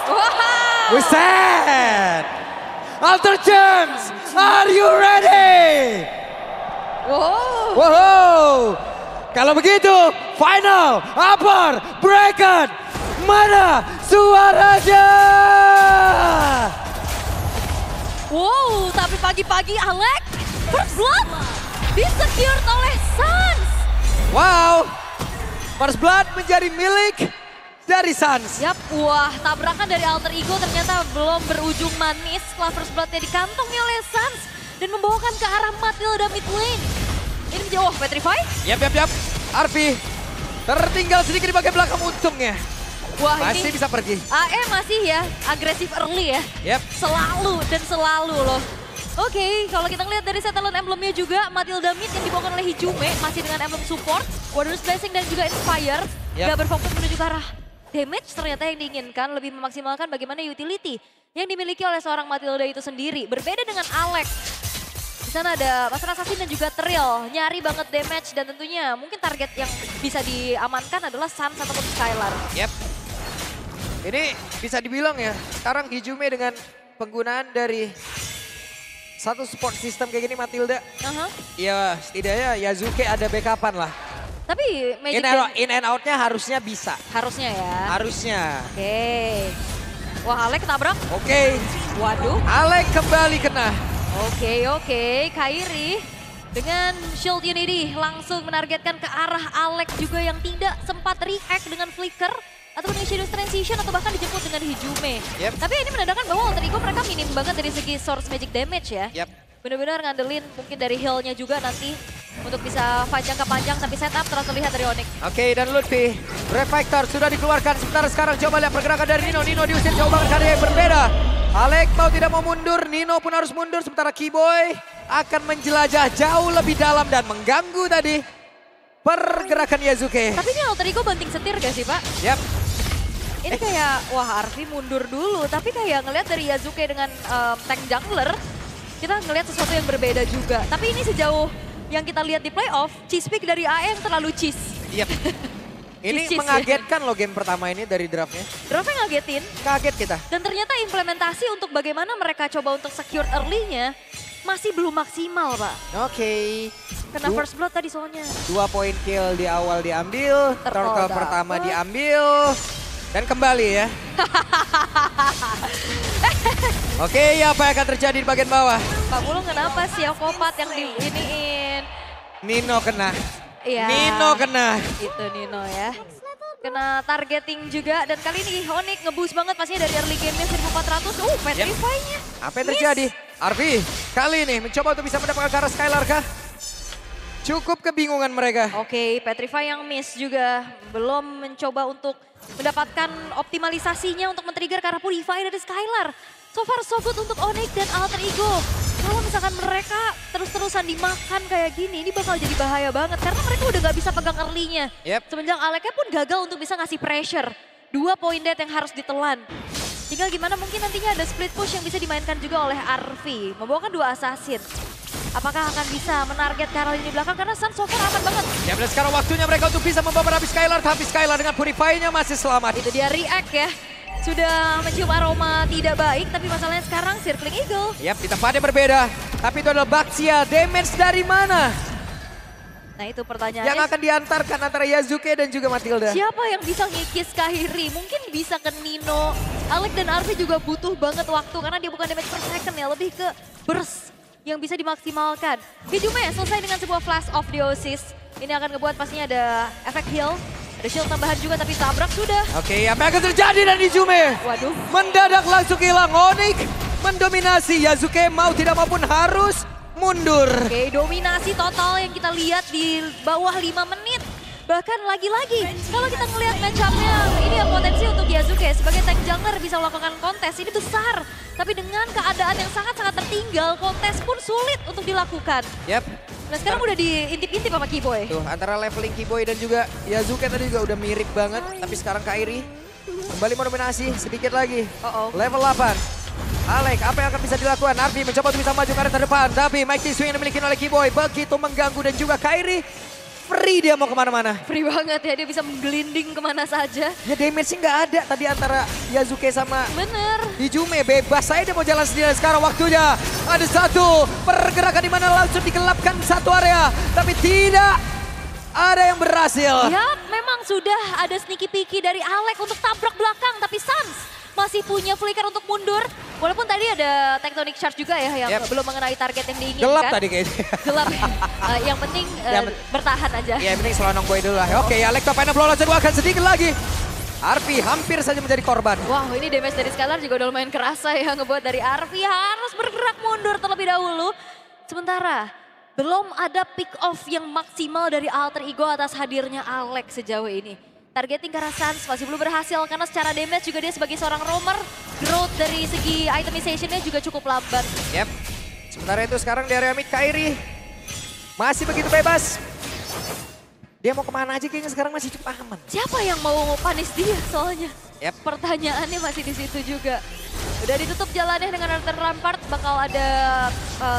Wow. Buset. Alter Gems, are you ready? Wow. Wow. Kalau begitu, final, upper, bracket, mana suaranya? Wow, tapi pagi-pagi Alex, First Blood disecured oleh Suns. Wow, First Blood menjadi milik dari Suns. Yap, wah tabrakan dari Alter Ego ternyata belum berujung manis setelah First Blood-nya dikantongi oleh Suns dan membawakan ke arah Matilda mid lane. Ini menjauh Petrify. Yap. Arfi tertinggal sedikit di bagian belakang untungnya. Wah Masih ini bisa pergi. AE masih ya agresif early ya. Yap. Selalu loh. Oke, kalau kita ngeliat dari setelan emblemnya juga, Matilda mid yang dibawakan oleh Hijume masih dengan emblem support, Warrior's Blessing dan juga Inspire. Yap. Gak berfokus menuju ke arah damage ternyata yang diinginkan, lebih memaksimalkan bagaimana utility yang dimiliki oleh seorang Matilda itu sendiri. Berbeda dengan Alex. Di sana ada Master Assassin dan juga Trill, nyari banget damage dan tentunya mungkin target yang bisa diamankan adalah Suns ataupun Skylar. Yap. Ini bisa dibilang ya, sekarang Hijume dengan penggunaan dari satu support system kayak gini Matilda. Ya setidaknya Yasuke ada backupan lah. Tapi Magic In and out-nya harusnya bisa. harusnya ya. Harusnya. Oke. Wah Alex ketabrak. Oke. Waduh. Alex kembali kena. Oke. Kairi dengan Shield Unity langsung menargetkan ke arah Alex juga yang tidak sempat react dengan flicker ataupun Shadow Transition atau bahkan dijemput dengan Hijume. Yep. Tapi ini menandakan bahwa Alter Ego mereka minim banget dari segi source magic damage ya. Yap. Benar-benar ngandelin mungkin dari heal-nya juga nanti untuk bisa fight jangka panjang tapi setup terus terlihat dari Onyx. Oke, dan Lutfi, Refactor sudah dikeluarkan. Sementara sekarang coba lihat pergerakan dari Nino. Nino diusir jauh banget karena yang berbeda. Alex mau tidak mau mundur, Nino pun harus mundur. Sementara Keyboy akan menjelajah jauh lebih dalam dan mengganggu tadi pergerakan Yasuke. Tapi ini Alter Ego banting setir gak sih Pak? Yap. Ini kayak, wah Arfi mundur dulu. Tapi kayak ngelihat dari Yasuke dengan tank jungler, kita ngelihat sesuatu yang berbeda juga. Tapi ini sejauh yang kita lihat di playoff, cheese pick dari AE yang terlalu cheese. Yap. Ini Cheese, mengagetkan loh game pertama ini dari draftnya. Draftnya ngagetin. Kaget kita. Dan ternyata implementasi untuk bagaimana mereka coba untuk secure early-nya masih belum maksimal Pak. Oke. Kena first blood tadi soalnya. 2 poin kill di awal diambil, turtle pertama diambil. Dan kembali ya. Oke, apa yang akan terjadi di bagian bawah? Pak Mulung kenapa sih yang kopat yang diiniin? Nino kena. Iya. Nino kena. Itu Nino ya. Kena targeting juga dan kali ini Onyx ngeboost banget pastinya dari early game-nya 1400. Petrify-nya. Apa yang terjadi? Arfi kali ini mencoba untuk bisa mendapatkan ke arah Skylar kah? Cukup kebingungan mereka. Oke, Petrify yang miss juga. Belum mencoba untuk mendapatkan optimalisasinya untuk men-trigger ke arah Purify dari Skylar. So far so good untuk Onyx dan Alter Ego. Kalau misalkan mereka terus-terusan dimakan kayak gini, ini bakal jadi bahaya banget. Karena mereka udah gak bisa pegang early-nya. Yep. Semenjak Aleknya pun gagal untuk bisa ngasih pressure. 2 point dead yang harus ditelan. Tinggal gimana mungkin nantinya ada split push yang bisa dimainkan juga oleh Arfi. Membawakan 2 assassin. Apakah akan bisa menarget ke arah lini belakang? Karena Sun so far aman banget. Ya benar sekarang waktunya mereka untuk bisa membawa habis Skylar. Tapi Skylar dengan Purify-nya masih selamat. Itu dia react ya. Sudah mencium aroma tidak baik, tapi masalahnya sekarang Circling Eagle. Yap, di tempatnya berbeda. Tapi itu adalah Baxia. Damage dari mana? Nah itu pertanyaannya. Yang akan diantarkan antara Yasuke dan juga Matilda. Siapa yang bisa ngikis Kairi? Mungkin bisa ke Nino. Alex dan Arfi juga butuh banget waktu karena dia bukan damage per second ya. Lebih ke burst yang bisa dimaksimalkan. Hijume selesai dengan sebuah flash of Diosis. Ini akan ngebuat pastinya ada efek heal. Ada shield tambahan juga tapi tabrak sudah. Oke, apa yang akan terjadi dan Hijume? Waduh. Mendadak langsung hilang. Onyx mendominasi. Yasuke mau tidak maupun harus mundur. Oke, dominasi total yang kita lihat di bawah 5 menit. Bahkan lagi-lagi, kalau kita ngelihat match-up-nya, ini yang potensi untuk Yasuke sebagai tank jungler bisa melakukan kontes, ini besar. Tapi dengan keadaan yang sangat-sangat tertinggal, kontes pun sulit untuk dilakukan. Yap. Nah sekarang udah diintip-intip sama Keyboy. Tuh, antara leveling Keyboy dan juga Yasuke tadi juga udah mirip banget. Tapi sekarang Kairi kembali mendominasi sedikit lagi. Level 8. Alex, apa yang akan bisa dilakukan? Arfi mencoba untuk bisa maju ke arah terdepan. Tapi Mighty Swing yang dimiliki oleh Keyboy begitu mengganggu dan juga Kairi free dia mau kemana-mana. Free banget ya, dia bisa menggelinding kemana saja. Ya damage-nya nggak ada tadi antara Yasuke sama Bener. Hijume. Bebas saya dia mau jalan sendiri. Sekarang waktunya ada satu pergerakan di mana langsung digelapkan satu area. Tapi tidak ada yang berhasil. Ya, memang sudah ada sneaky peeky dari Alek untuk tabrak belakang. Tapi Sans masih punya flicker untuk mundur. Walaupun tadi ada tectonic charge juga ya yang belum mengenai target yang diinginkan. Gelap tadi kayaknya. Gelap. Yang penting bertahan aja. Ya yang penting selonong boy dulu lah. Oke, Alek top final blow langsung akan sedikit lagi. Arfi hampir saja menjadi korban. Wow, ini damage dari Skylar juga udah lumayan kerasa ya. Ngebuat dari Arfi harus bergerak mundur terlebih dahulu. Sementara belum ada pick off yang maksimal dari alter ego atas hadirnya Alek sejauh ini. Targeting ke arah Sans masih belum berhasil karena secara damage juga dia sebagai seorang roamer. Growth dari segi itemization-nya juga cukup lambat. Yep. Sementara itu sekarang di area mid Kairi masih begitu bebas. Dia mau kemana aja kayaknya sekarang masih cukup aman. Siapa yang mau panis dia soalnya? Yep. Pertanyaannya masih di situ juga. Udah ditutup jalannya dengan Alter Rampart, bakal ada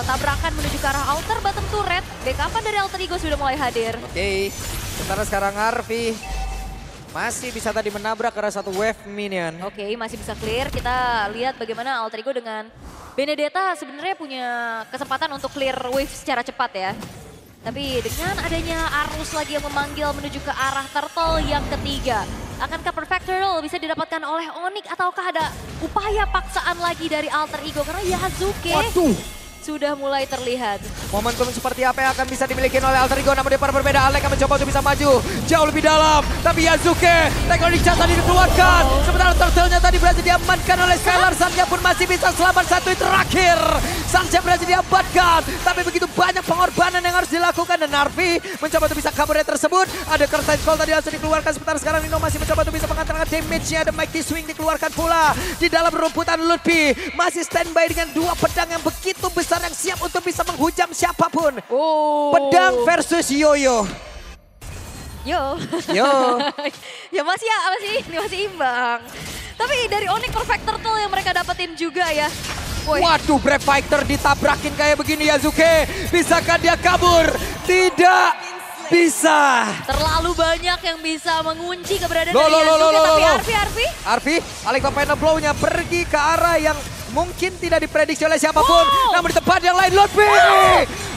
tabrakan menuju ke arah outer bottom turret. Backupan dari alter ego sudah mulai hadir. Oke. Sementara sekarang Arfi masih bisa tadi menabrak ke arah satu wave minion. Oke, masih bisa clear. Kita lihat bagaimana alter ego dengan Benedetta sebenarnya punya kesempatan untuk clear wave secara cepat ya. Tapi dengan adanya arus lagi yang memanggil menuju ke arah turtle yang ketiga. Akankah Perfect Turtle bisa didapatkan oleh Onyx ataukah ada upaya paksaan lagi dari alter ego? Karena Yasuke sudah mulai terlihat. Momentum seperti apa yang akan bisa dimiliki oleh alter ego, namun dia berbeda. Alek akan mencoba untuk bisa maju jauh lebih dalam. Tapi Yasuke, teknologi cat tadi dikeluarkan. Sementara turtle-nya tadi berhasil diamankan oleh Skylar. Sannya pun masih bisa selamat satu terakhir. Sannya berhasil diamankan. Tapi begitu banyak pengorbanan yang harus dilakukan. Dan Arfi mencoba untuk bisa kabur dari tersebut. Ada curse call tadi langsung dikeluarkan. Sementara sekarang Nino masih mencoba untuk bisa mengantarkan damage-nya. Ada Mighty Swing dikeluarkan pula. Di dalam rumputan Lutfi masih standby dengan dua pedang yang begitu besar yang siap untuk bisa menghujam siapapun. Pedang versus Yoyo. Yo. Ya masih imbang. Tapi dari Onyx Perfect Turtle yang mereka dapetin juga ya. Woy. Waduh, Brave Fighter ditabrakin kayak begini Yasuke. Bisakah dia kabur? Tidak bisa. Terlalu banyak yang bisa mengunci keberadaan dari Yasuke. Tapi Arfi, Alek top final blow-nya pergi ke arah yang mungkin tidak diprediksi oleh siapapun. Namun di tempat yang lain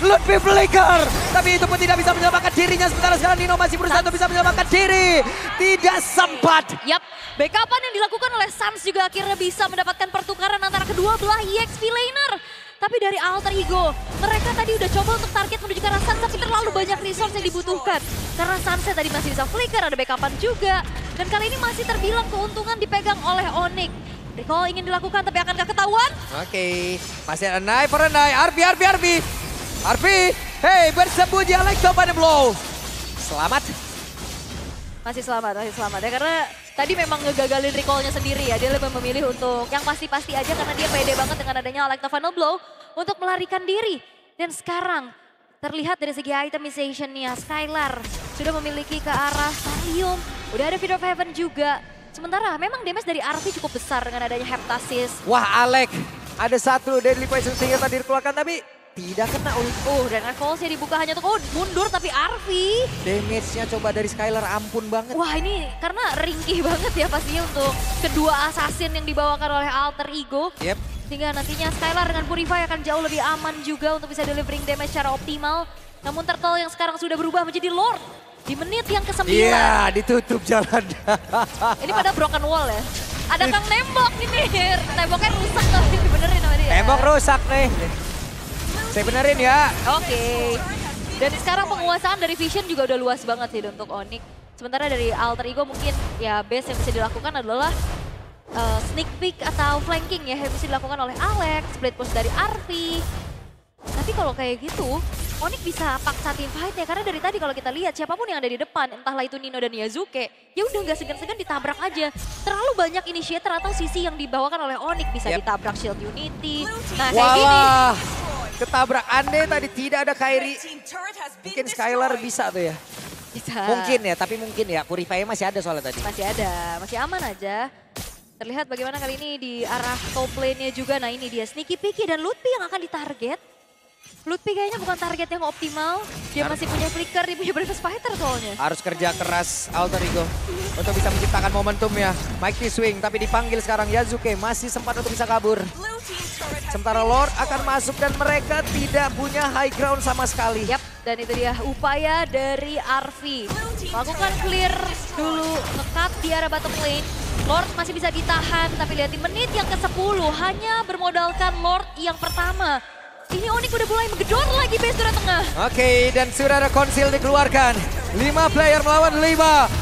Lutfi flicker. Tapi itu pun tidak bisa menyelamatkan dirinya. Sementara sekarang Nino masih berusaha untuk bisa menyelamatkan diri. Tidak sempat. Yap, backupan yang dilakukan oleh Sans juga akhirnya bisa mendapatkan pertukaran antara kedua belah EXP laner. Tapi dari alter ego, mereka tadi udah coba untuk target menuju ke arah Sans, tapi terlalu banyak resource yang dibutuhkan. Karena Sans tadi masih bisa flicker, ada backupan juga. Dan kali ini masih terbilang keuntungan dipegang oleh Onyx. Recall ingin dilakukan tapi akankah ketahuan? Oke, masih ada knife for a knife. Arfi, hey bersembunyi Alek top final blow. Selamat. Masih selamat ya karena tadi memang ngegagalin recall-nya sendiri ya. Dia lebih memilih untuk yang pasti-pasti aja karena dia pede banget dengan adanya Alek top final blow untuk melarikan diri. Dan sekarang terlihat dari segi itemization-nya Skylar sudah memiliki ke arah Stadium. Udah ada Fear of Heaven juga. Sementara memang damage dari Arfi cukup besar dengan adanya Heptasis. Wah Alek, ada satu Deadly Poison Stinger tadi dikeluarkan tapi tidak kena dan Recall-nya dibuka hanya untuk mundur tapi Arfi. Damage-nya coba dari Skylar ampun banget. Wah ini karena ringkih banget ya pastinya untuk kedua assassin yang dibawakan oleh alter ego. Yep. Sehingga nantinya Skylar dengan Purify akan jauh lebih aman juga untuk bisa delivering damage secara optimal. Namun Turtle yang sekarang sudah berubah menjadi Lord. Di menit yang ke-9. Iya, ditutup jalan. Ini pada broken wall ya. Ada kang nembok ini. Temboknya rusak tapi dibenerin sama dia. Tembok rusak nih. Saya benerin ya. Oke. Dan sekarang penguasaan dari Vision juga udah luas banget sih untuk Onyx. Sementara dari alter ego mungkin ya base yang bisa dilakukan adalah sneak peek atau flanking ya yang bisa dilakukan oleh Alex. Split push dari Arfi. Tapi kalau kayak gitu, Onyx bisa paksa team fight ya, karena dari tadi kalau kita lihat siapapun yang ada di depan, entahlah itu Nino dan Yasuke, ya udah nggak segan-segan ditabrak aja. Terlalu banyak initiator atau sisi yang dibawakan oleh Onyx, bisa ditabrak Shield Unity. Nah kayak gini. Ketabrak Ande tadi tidak ada Kairi. Mungkin Skylar bisa tuh ya. Bisa. Mungkin ya, tapi mungkin ya. Purify masih ada soalnya tadi. Masih ada, masih aman aja. Terlihat bagaimana kali ini di arah top lane-nya juga. Nah ini dia Sneaky Peeky dan Lutfi yang akan ditarget. Lutfi kayaknya bukan target yang optimal. Dia masih punya flicker, dia punya Bravest Fighter soalnya. Harus kerja keras Alter Ego untuk bisa menciptakan momentumnya. Mighty Swing tapi dipanggil sekarang Yazuke masih sempat untuk bisa kabur. Sementara Lord akan masuk dan mereka tidak punya high ground sama sekali. Yap, dan itu dia upaya dari Arfi. Lakukan clear dulu, ngekat di arah bottom lane. Lord masih bisa ditahan, tapi lihat di menit yang ke-10 hanya bermodalkan Lord yang pertama. Ini Onyx udah mulai menggedor lagi base turret tengah. Oke, dan sudah ada konsil dikeluarkan. 5 player melawan 5.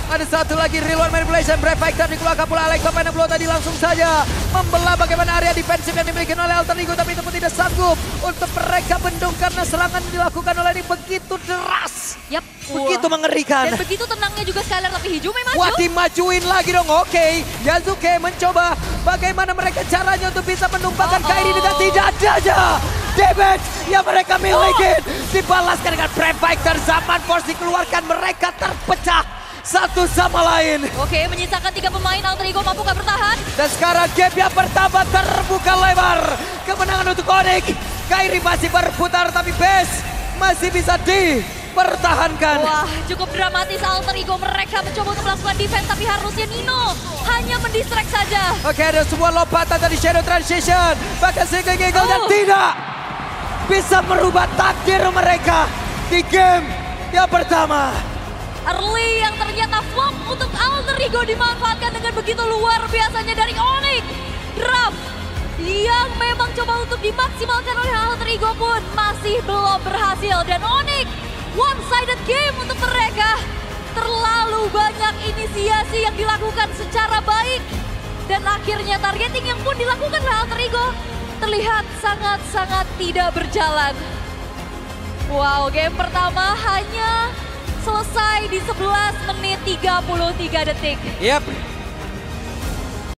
Ada satu lagi real one manipulation. Brave Fighter dikeluarkan pula Alex Topena Blow tadi langsung saja membelah bagaimana area defensif yang dimiliki oleh Alter Ego. Tapi itu pun tidak sanggup untuk mereka bendung karena serangan dilakukan oleh ini begitu deras. Yap. Begitu mengerikan. Dan begitu tenangnya juga Skylar, tapi Hijume maju. Wah, dimajuin lagi dong. Oke, Yazuke mencoba bagaimana mereka caranya untuk bisa menumpahkan Kairi dengan tidak adanya damage yang mereka miliki. Dibalaskan dengan Brave Fighter. Zaman Force dikeluarkan, mereka terpecah satu sama lain. Oke, menyisakan 3 pemain. Alter Ego mampu gak bertahan? Dan sekarang gap yang pertama terbuka lebar. Kemenangan untuk Onyx. Kairi masih berputar tapi base masih bisa dipertahankan. Wah, cukup dramatis Alter Ego. Mereka mencoba untuk melakukan defense, tapi harusnya Nino hanya mendistract saja. Oke, ada sebuah lompatan dari Shadow Transition. Bahkan Singing Eagle dan tidak bisa merubah takdir mereka di game yang pertama. Early yang ternyata flop untuk Alter Ego dimanfaatkan dengan begitu luar biasanya dari Onyx. Draft yang memang coba untuk dimaksimalkan oleh Alter Ego pun masih belum berhasil. Dan Onyx one-sided game untuk mereka. Terlalu banyak inisiasi yang dilakukan secara baik. Dan akhirnya targeting yang pun dilakukan oleh Alter Ego terlihat sangat-sangat tidak berjalan. Wow, game pertama hanya selesai di 11 menit 33 detik. Yap,